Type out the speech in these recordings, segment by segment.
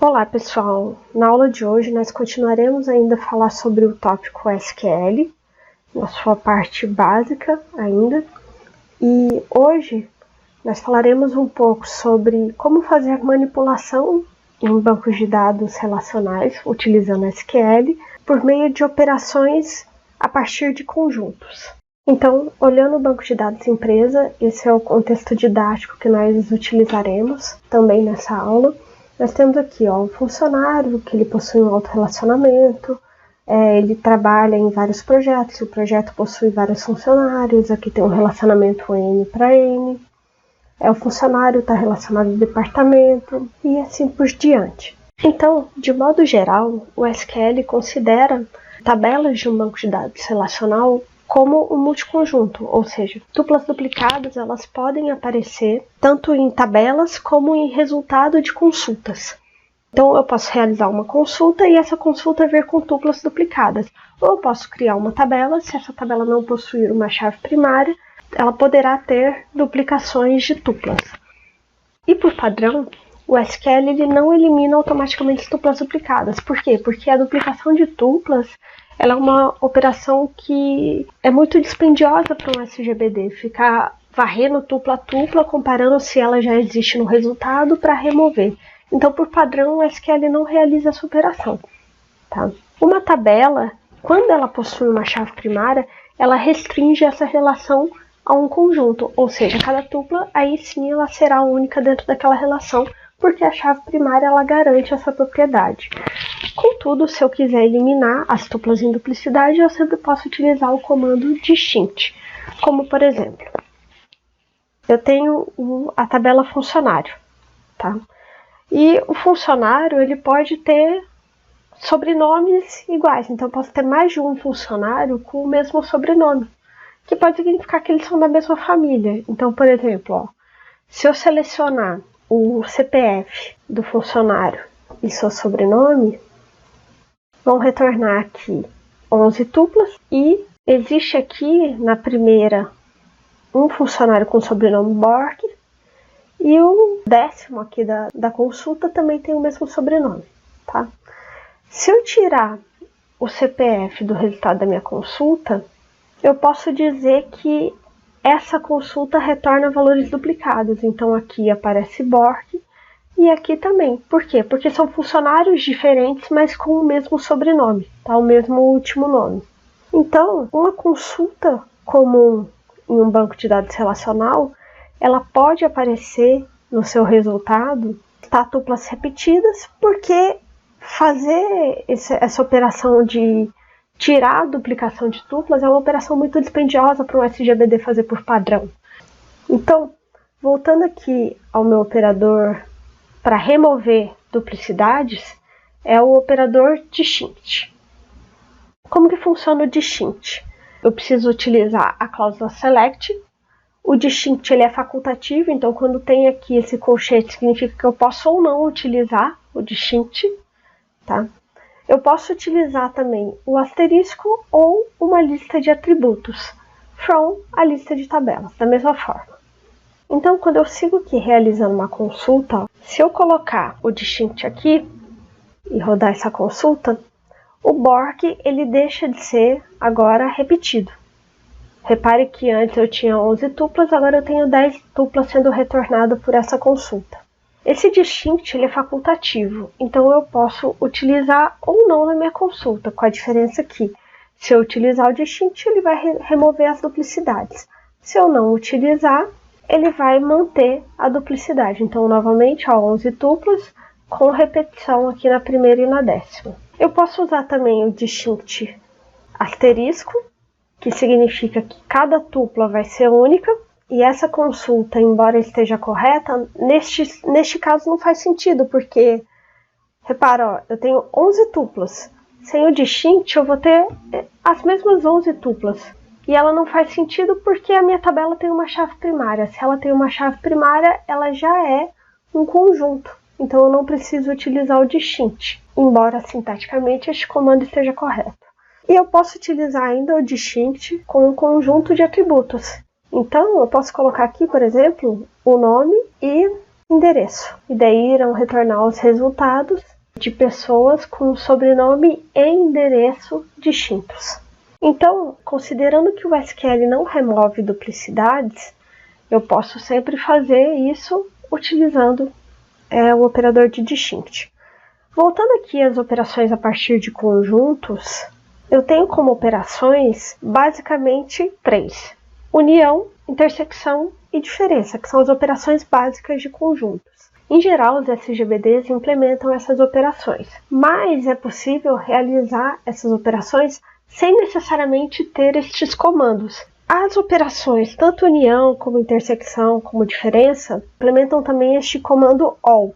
Olá pessoal, na aula de hoje nós continuaremos ainda a falar sobre o tópico SQL, na sua parte básica ainda, e hoje nós falaremos um pouco sobre como fazer manipulação em bancos de dados relacionais utilizando SQL por meio de operações a partir de conjuntos. Então, olhando o banco de dados empresa, esse é o contexto didático que nós utilizaremos também nessa aula. Nós temos aqui um funcionário que ele possui um autorrelacionamento, ele trabalha em vários projetos, o projeto possui vários funcionários, aqui tem um relacionamento N para N, o funcionário está relacionado ao departamento e assim por diante. Então, de modo geral, o SQL considera tabelas de um banco de dados relacional como um multiconjunto, ou seja, tuplas duplicadas elas podem aparecer tanto em tabelas como em resultado de consultas. Então eu posso realizar uma consulta e essa consulta vir com tuplas duplicadas. Ou eu posso criar uma tabela, se essa tabela não possuir uma chave primária, ela poderá ter duplicações de tuplas. E por padrão, o SQL ele não elimina automaticamente tuplas duplicadas. Por quê? Porque a duplicação de tuplas ela é uma operação que é muito dispendiosa para um SGBD, ficar varrendo tupla a tupla, comparando se ela já existe no resultado para remover. Então, por padrão, o SQL não realiza essa operação. Tá? Uma tabela, quando ela possui uma chave primária, ela restringe essa relação a um conjunto, ou seja, cada tupla, aí sim ela será única dentro daquela relação, porque a chave primária ela garante essa propriedade. Contudo, se eu quiser eliminar as tuplas em duplicidade, eu sempre posso utilizar o comando distinct. Como, por exemplo, eu tenho a tabela funcionário. Tá? E o funcionário ele pode ter sobrenomes iguais. Então, eu posso ter mais de um funcionário com o mesmo sobrenome, que pode significar que eles são da mesma família. Então, por exemplo, se eu selecionar o CPF do funcionário e seu sobrenome, vão retornar aqui 11 tuplas e existe aqui na primeira um funcionário com sobrenome Bork e o 10º aqui da consulta também tem o mesmo sobrenome. Tá? Se eu tirar o CPF do resultado da minha consulta, eu posso dizer que essa consulta retorna valores duplicados. Então aqui aparece Bork e aqui também. Por quê? Porque são funcionários diferentes, mas com o mesmo sobrenome, tá? O mesmo último nome. Então, uma consulta comum em um banco de dados relacional, ela pode aparecer no seu resultado, tuplas repetidas, porque fazer essa operação de tirar a duplicação de tuplas é uma operação muito dispendiosa para um SGBD fazer por padrão. Então, voltando aqui ao meu operador para remover duplicidades, é o operador distinct. Como que funciona o distinct? Eu preciso utilizar a cláusula select. O distinct ele é facultativo, então quando tem aqui esse colchete significa que eu posso ou não utilizar o distinct. Tá? Eu posso utilizar também o asterisco ou uma lista de atributos, from a lista de tabelas, da mesma forma. Então, quando eu sigo aqui realizando uma consulta, se eu colocar o distinct aqui e rodar essa consulta, o Bork ele deixa de ser agora repetido. Repare que antes eu tinha 11 tuplas, agora eu tenho 10 tuplas sendo retornadas por essa consulta. Esse distinct ele é facultativo, então eu posso utilizar ou não na minha consulta, com a diferença que se eu utilizar o distinct ele vai remover as duplicidades. Se eu não utilizar, ele vai manter a duplicidade. Então, novamente, 11 tuplas com repetição aqui na primeira e na 10ª. Eu posso usar também o distinct asterisco, que significa que cada tupla vai ser única. E essa consulta, embora esteja correta, neste caso não faz sentido, porque, repara, eu tenho 11 tuplas. Sem o distinct, eu vou ter as mesmas 11 tuplas. E ela não faz sentido porque a minha tabela tem uma chave primária. Se ela tem uma chave primária, ela já é um conjunto. Então eu não preciso utilizar o distinct, embora sintaticamente este comando esteja correto. E eu posso utilizar ainda o distinct com um conjunto de atributos. Então eu posso colocar aqui, por exemplo, o nome e endereço. E daí irão retornar os resultados de pessoas com sobrenome e endereço distintos. Então, considerando que o SQL não remove duplicidades, eu posso sempre fazer isso utilizando o operador de distinct. Voltando aqui às operações a partir de conjuntos, eu tenho como operações basicamente 3. União, intersecção e diferença, que são as operações básicas de conjuntos. Em geral, os SGBDs implementam essas operações, mas é possível realizar essas operações sem necessariamente ter estes comandos. As operações, tanto união, como intersecção, como diferença, implementam também este comando all.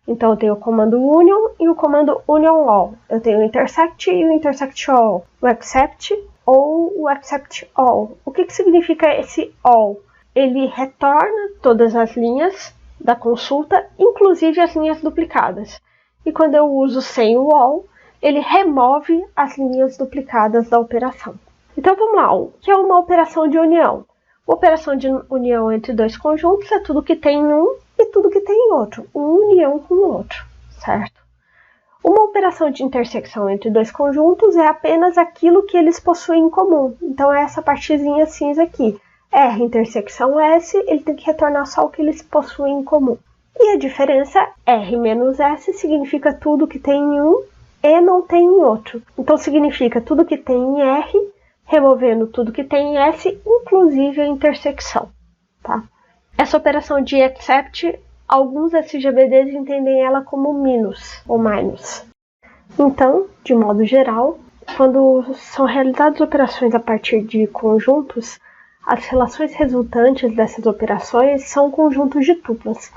Então, eu tenho o comando union e o comando union all. Eu tenho o intersect e o intersect all. O except ou o except all. O que significa esse all? Ele retorna todas as linhas da consulta, inclusive as linhas duplicadas. E quando eu uso sem o all, ele remove as linhas duplicadas da operação. Então vamos lá, o que é uma operação de união? Uma operação de união entre dois conjuntos é tudo que tem em um e tudo que tem em outro. Uma união com o outro, certo? Uma operação de intersecção entre dois conjuntos é apenas aquilo que eles possuem em comum. Então é essa partezinha cinza aqui. R intersecção S, ele tem que retornar só o que eles possuem em comum. E a diferença, R menos S, significa tudo que tem em um e não tem em outro. Então significa tudo que tem em R, removendo tudo que tem em S, inclusive a intersecção. Tá? Essa operação de except, alguns SGBDs entendem ela como minus ou minus. Então, de modo geral, quando são realizadas operações a partir de conjuntos, as relações resultantes dessas operações são conjuntos de tuplas.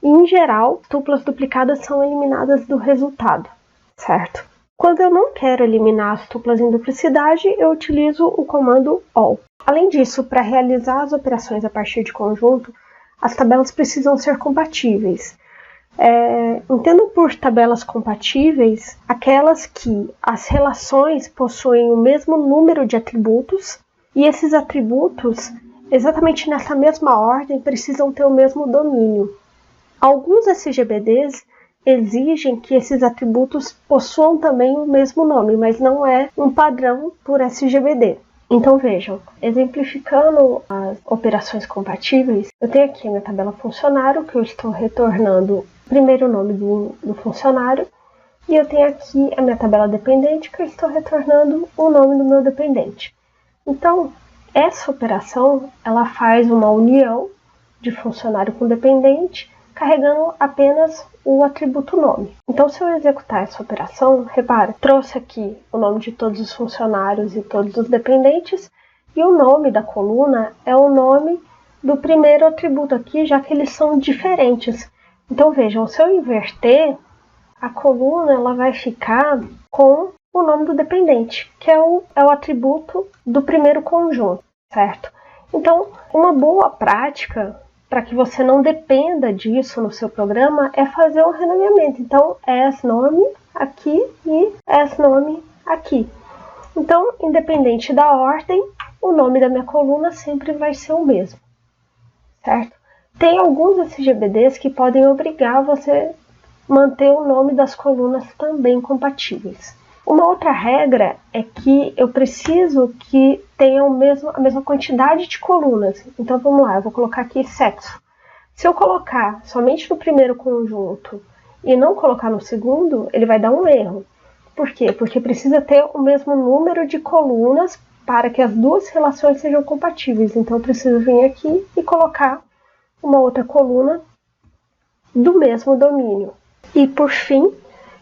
E, em geral, tuplas duplicadas são eliminadas do resultado, certo? Quando eu não quero eliminar as tuplas em duplicidade, eu utilizo o comando all. Além disso, para realizar as operações a partir de conjunto, as tabelas precisam ser compatíveis. Entendo por tabelas compatíveis aquelas que as relações possuem o mesmo número de atributos e esses atributos, exatamente nessa mesma ordem, precisam ter o mesmo domínio. Alguns SGBDs exigem que esses atributos possuam também o mesmo nome, mas não é um padrão por SGBD. Então vejam, exemplificando as operações compatíveis, eu tenho aqui a minha tabela funcionário, que eu estou retornando o primeiro nome do funcionário, e eu tenho aqui a minha tabela dependente, que eu estou retornando o nome do meu dependente. Então, essa operação, ela faz uma união de funcionário com dependente, carregando apenas o atributo nome. Então, se eu executar essa operação, repara, trouxe aqui o nome de todos os funcionários e todos os dependentes, e o nome da coluna é o nome do primeiro atributo aqui, já que eles são diferentes. Então, vejam, se eu inverter, a coluna ela vai ficar com o nome do dependente, que é o atributo do primeiro conjunto, certo? Então, uma boa prática para que você não dependa disso no seu programa é fazer um renomeamento. Então, nome aqui e nome aqui. Então, independente da ordem, o nome da minha coluna sempre vai ser o mesmo, certo? Tem alguns SGBDs que podem obrigar você a manter o nome das colunas também compatíveis. Uma outra regra é que eu preciso que tenha a mesma quantidade de colunas. Então vamos lá, eu vou colocar aqui sexo. Se eu colocar somente no primeiro conjunto e não colocar no segundo, ele vai dar um erro. Por quê? Porque precisa ter o mesmo número de colunas para que as duas relações sejam compatíveis. Então eu preciso vir aqui e colocar uma outra coluna do mesmo domínio. E por fim,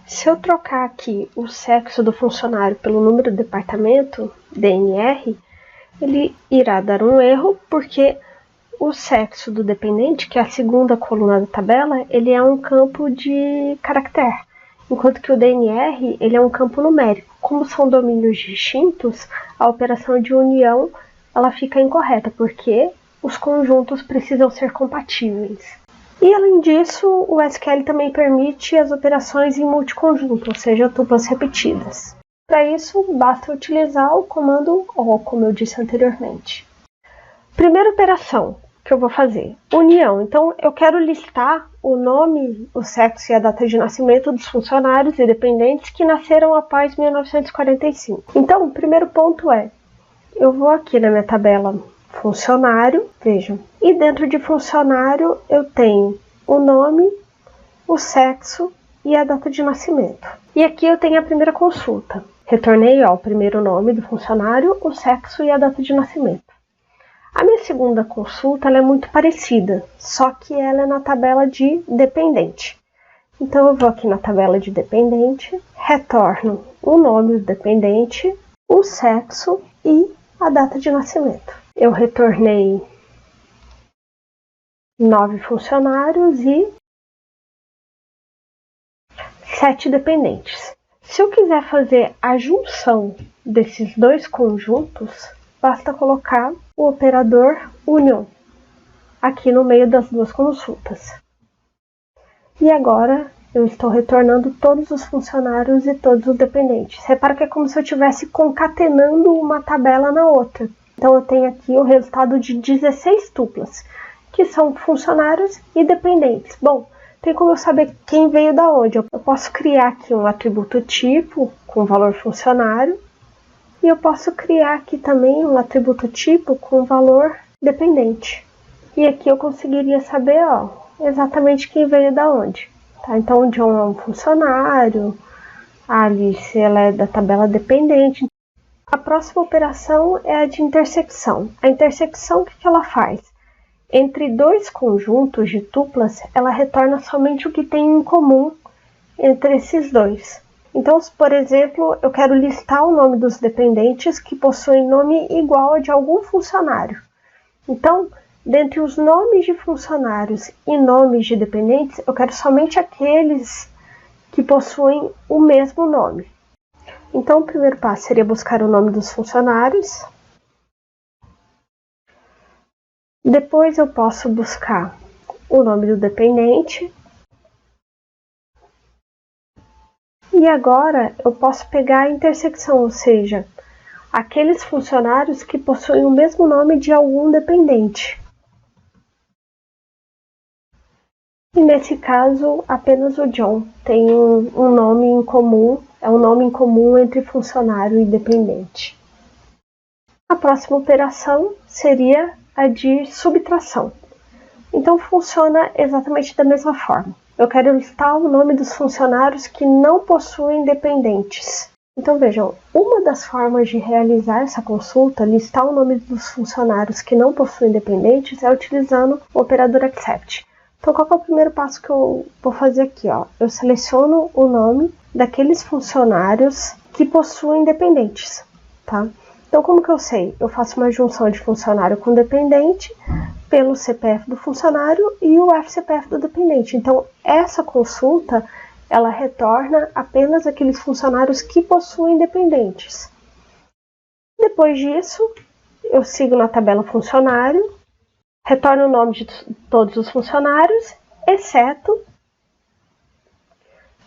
se eu trocar aqui o sexo do funcionário pelo número do departamento, DNR, ele irá dar um erro, porque o sexo do dependente, que é a segunda coluna da tabela, ele é um campo de caractere, enquanto que o DNR ele é um campo numérico. Como são domínios distintos, a operação de união ela fica incorreta, porque os conjuntos precisam ser compatíveis. E além disso, o SQL também permite as operações em multiconjunto, ou seja, tuplas repetidas. Para isso, basta utilizar o comando all, como eu disse anteriormente. Primeira operação, que eu vou fazer? União. Então, eu quero listar o nome, o sexo e a data de nascimento dos funcionários e dependentes que nasceram após 1945. Então, o primeiro ponto é, eu vou aqui na minha tabela funcionário, vejam, e dentro de funcionário eu tenho o nome, o sexo e a data de nascimento. E aqui eu tenho a primeira consulta. Retornei o primeiro nome do funcionário, o sexo e a data de nascimento. A minha segunda consulta ela é muito parecida, só que ela é na tabela de dependente. Então eu vou aqui na tabela de dependente, retorno o nome do dependente, o sexo e a data de nascimento. Eu retornei 9 funcionários e 7 dependentes. Se eu quiser fazer a junção desses dois conjuntos, basta colocar o operador union aqui no meio das duas consultas. E agora eu estou retornando todos os funcionários e todos os dependentes. Repara que é como se eu estivesse concatenando uma tabela na outra. Então eu tenho aqui o resultado de 16 tuplas, que são funcionários e dependentes. Bom, tem como eu saber quem veio da onde. Eu posso criar aqui um atributo tipo com valor funcionário e eu posso criar aqui também um atributo tipo com valor dependente. E aqui eu conseguiria saber exatamente quem veio da onde. Tá? Então o John é um funcionário, a Alice ela é da tabela dependente. A próxima operação é a de intersecção. A intersecção o que ela faz? Entre dois conjuntos de tuplas, ela retorna somente o que tem em comum entre esses dois. Então, se, por exemplo, eu quero listar o nome dos dependentes que possuem nome igual ao de algum funcionário. Então, dentre os nomes de funcionários e nomes de dependentes, eu quero somente aqueles que possuem o mesmo nome. Então, o primeiro passo seria buscar o nome dos funcionários. Depois eu posso buscar o nome do dependente. E agora eu posso pegar a intersecção, ou seja, aqueles funcionários que possuem o mesmo nome de algum dependente. E nesse caso, apenas o John tem um nome em comum, é um nome em comum entre funcionário e dependente. A próxima operação seria a de subtração. Então funciona exatamente da mesma forma. Eu quero listar o nome dos funcionários que não possuem dependentes. Então vejam, uma das formas de realizar essa consulta, listar o nome dos funcionários que não possuem dependentes, é utilizando o operador accept. Então qual que é o primeiro passo que eu vou fazer aqui? Eu seleciono o nome daqueles funcionários que possuem dependentes. Tá? Então como que eu sei? Eu faço uma junção de funcionário com dependente pelo CPF do funcionário e o FCPF do dependente. Então essa consulta ela retorna apenas aqueles funcionários que possuem dependentes. Depois disso, eu sigo na tabela funcionário, retorno o nome de todos os funcionários, exceto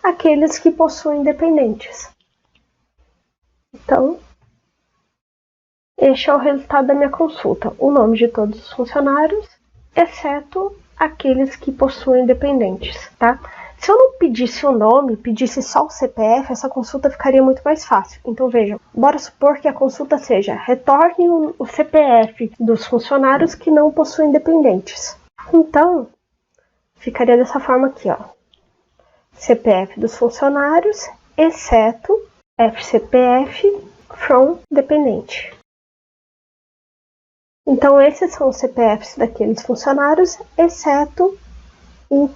aqueles que possuem dependentes. Então, este é o resultado da minha consulta. O nome de todos os funcionários, exceto aqueles que possuem dependentes, tá? Se eu não pedisse o nome, pedisse só o CPF, essa consulta ficaria muito mais fácil. Então vejam, bora supor que a consulta seja retorne o CPF dos funcionários que não possuem dependentes. Então, ficaria dessa forma aqui, CPF dos funcionários, exceto FCPF from dependente. Então, esses são os CPFs daqueles funcionários, exceto o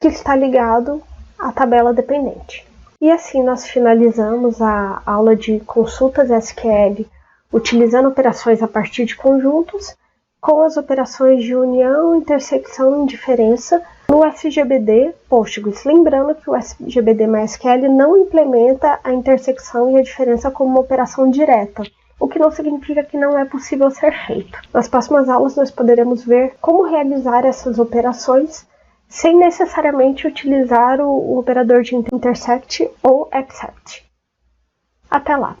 que está ligado à tabela dependente. E assim nós finalizamos a aula de consultas SQL utilizando operações a partir de conjuntos com as operações de união, intersecção e diferença no SGBD Postgres. Lembrando que o SGBD MySQL não implementa a intersecção e a diferença como uma operação direta, o que não significa que não é possível ser feito. Nas próximas aulas nós poderemos ver como realizar essas operações sem necessariamente utilizar o operador de intersect ou except. Até lá!